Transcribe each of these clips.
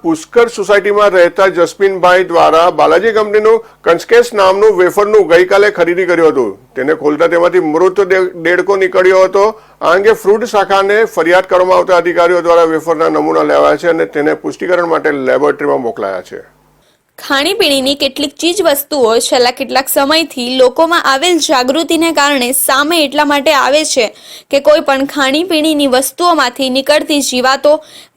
પુષ્કર સોસાયટીમાં રહેતા જસ્મીનભાઈ દ્વારા બાલાજી કંપનીનું કંચકેસ નામનું વેફરનું ગઈકાલે ખરીદી કર્યું હતું। તેને ખોલતા તેમાંથી મૃત દેડકો નીકળ્યો હતો। આ અંગે ફ્રૂટ શાખાને ફરિયાદ કરવામાં આવતા અધિકારીઓ દ્વારા વેફરના નમૂના લેવાયા છે અને તેને પુષ્ટિકરણ માટે લેબોરેટરીમાં મોકલાયા છે। ખાણીપીણીની કેટલીક ચીજ વસ્તુઓ છેલ્લા કેટલાક સમયથી લોકોમાં આવેલ જાગૃતિને કારણે સામે એટલા માટે આવે છે કે કોઈ પણ ખાણીપીણીની વસ્તુઓમાંથી નીકળતી જીવાતો,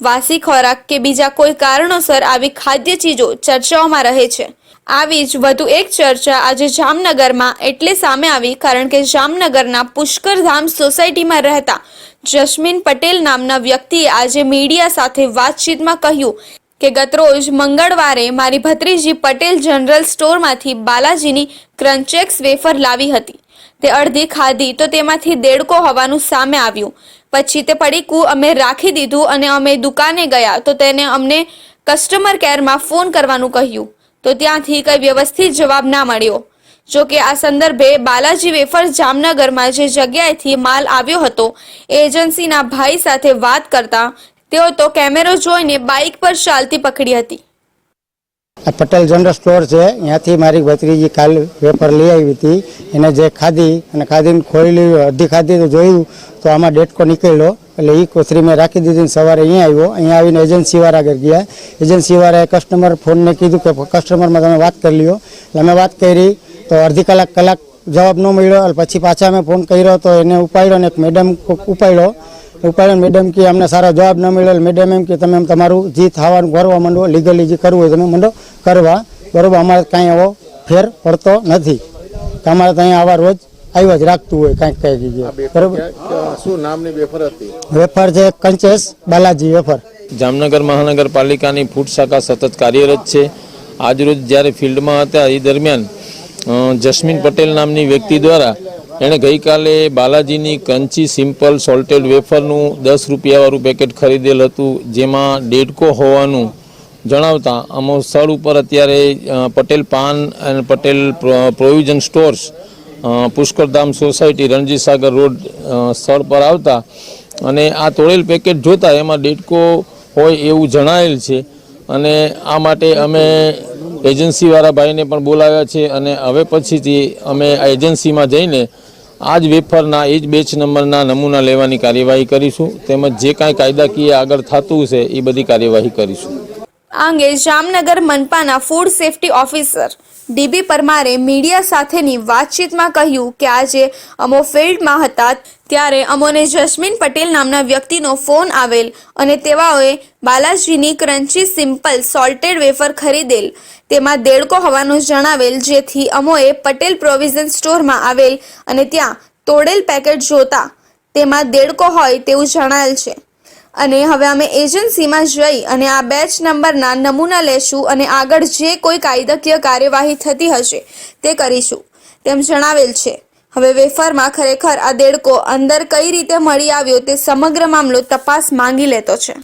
વાસી ખોરાક કે બીજા કોઈ કારણોસર આવી ખાદ્ય ચીજો ચર્ચાઓમાં રહે છે। આવી જ વધુ એક ચર્ચા આજે જામનગરમાં એટલે સામે આવી કારણ કે જામનગરના પુષ્કરધામ સોસાયટીમાં રહેતા જસ્મીન પટેલ નામના વ્યક્તિએ આજે મીડિયા સાથે વાતચીતમાં કહ્યું કે ગતરોજ મંગળવારે મારી ભત્રીજી પટેલ જનરલ સ્ટોરમાંથી બાલાજીની ક્રન્ચેક્સ વેફર લાવી હતી। તે અડધી ખાધી તો તેમાંથી દેડકો હોવાનું સામે આવ્યું। પછી તે પડીકું અમે રાખી દીધું અને અમે દુકાને ગયા તો તેને અમને કસ્ટમર કેરમાં ફોન કરવાનું કહ્યું તો ત્યાંથી કંઈ વ્યવસ્થિત જવાબ ના મળ્યો। જો કે આ સંદર્ભે બાલાજી વેફર જામનગરમાં જે જગ્યાએથી માલ આવ્યો હતો એજન્સીના ભાઈ સાથે વાત કરતા તેઓ તો કેમેરો જોઈને બાઇક પર ચાલતી પકડી હતી। પટેલ જનરલ સ્ટોર છે, ત્યાંથી મારી ભત્રીજી કાલ વેફર લઈ આવી હતી। એને જે ખાધી અને ખાધીને ખોલી અડધી ખાધી તો જોયું તો આમાં દેડકો નીકળ્યો એટલે એ કોથળી મેં રાખી દીધી। સવારે અહીંયા આવ્યો, અહીંયા આવીને એજન્સીવાળા આગળ ગયા। એજન્સીવાળાએ કસ્ટમર ફોનને કીધું કે કસ્ટમરમાં તમે વાત કરી લ્યો। એટલે અમે વાત કરી તો અડધી કલાક જવાબ ન મળ્યો। પછી પાછા અમે ફોન કર્યો તો એને ઉપાડ્યો ને એક મેડમ ઉપાડ્યો મેડમ કે અમને સારો જવાબ ન મળ્યો। મેડમ એમ કે તમે તમારું જે થવાનું કરવા માંડો, લીગલી જે કરવું હોય તમે માંડો કરવા, બરોબર। અમારે કાંઈ એવો ફેર પડતો નથી, અમારે ત્યાં આવા રોજ આવ્યા જ રાખતું હોય કાંઈક કઈ જગ્યાએ, બરોબર। શું નામની વેફર હતી? વેફર છે કંચેસ બાલાજી વેફર। જામનગર મહાનગરપાલિકાની ફૂડ શાખા સતત કાર્યરત છે। આજરોજ જ્યારે ફિલ્ડમાં હતા એ દરમિયાન જસ્મીન પટેલ નામની વ્યક્તિ દ્વારા એણે ગઈકાલે બાલાજીની ક્રન્ચી સિમ્પલ સોલ્ટેડ વેફરનું 10 રૂપિયાવાળું પેકેટ ખરીદેલ હતું, જેમાં દેડકો હોવાનું જણાવતા અમો સ્થળ ઉપર અત્યારે પટેલ પાન અને Patel provision stores Pushkardham society Ranjit Sagar road સ્થળ પર આવતા અને આ તોડેલ પેકેટ જોતા એમાં દેડકો હોય એવું જણાયેલ છે અને આ માટે અમે એજન્સીવાળા ભાઈને પણ બોલાવ્યા છે અને હવે પછીથી અમે આ એજન્સીમાં જઈને આ જ વેફરના એ જ બેચ નંબરના નમૂના લેવાની કાર્યવાહી કરીશું, તેમજ જે કાંઈ કાયદાકીય આગળ થતું છે એ બધી કાર્યવાહી કરીશું। આ અંગે જામનગર મનપાના ફૂડ સેફ્ટી ઓફિસર ડીબી પરમારે મીડિયા સાથેની વાતચીતમાં કહ્યું કે આજે અમો ફિલ્ડમાં હતા ત્યારે અમોને જસ્મીન પટેલ નામના વ્યક્તિનો ફોન આવેલ અને તેઓએ બાલાજીની ક્રન્ચી સિમ્પલ સોલ્ટેડ વેફર ખરીદેલ, તેમાં દેડકો હોવાનું જણાવેલ, જેથી અમોએ પટેલ પ્રોવિઝન સ્ટોરમાં આવેલ અને ત્યાં તોડેલ પેકેટ જોતા તેમાં દેડકો હોય તેવું જણાયેલ છે અને હવે અમે એજન્સીમાં જઈ અને આ બેચ નંબરના નમૂના લેશું અને આગળ જે કોઈ કાયદાકીય કાર્યવાહી થતી હશે તે કરીશું તેમ જણાવેલ છે। હવે વેફરમાં ખરેખર આ દેડકો અંદર કઈ રીતે મળી આવ્યો તે સમગ્ર મામલો તપાસ માંગી લેતો છે।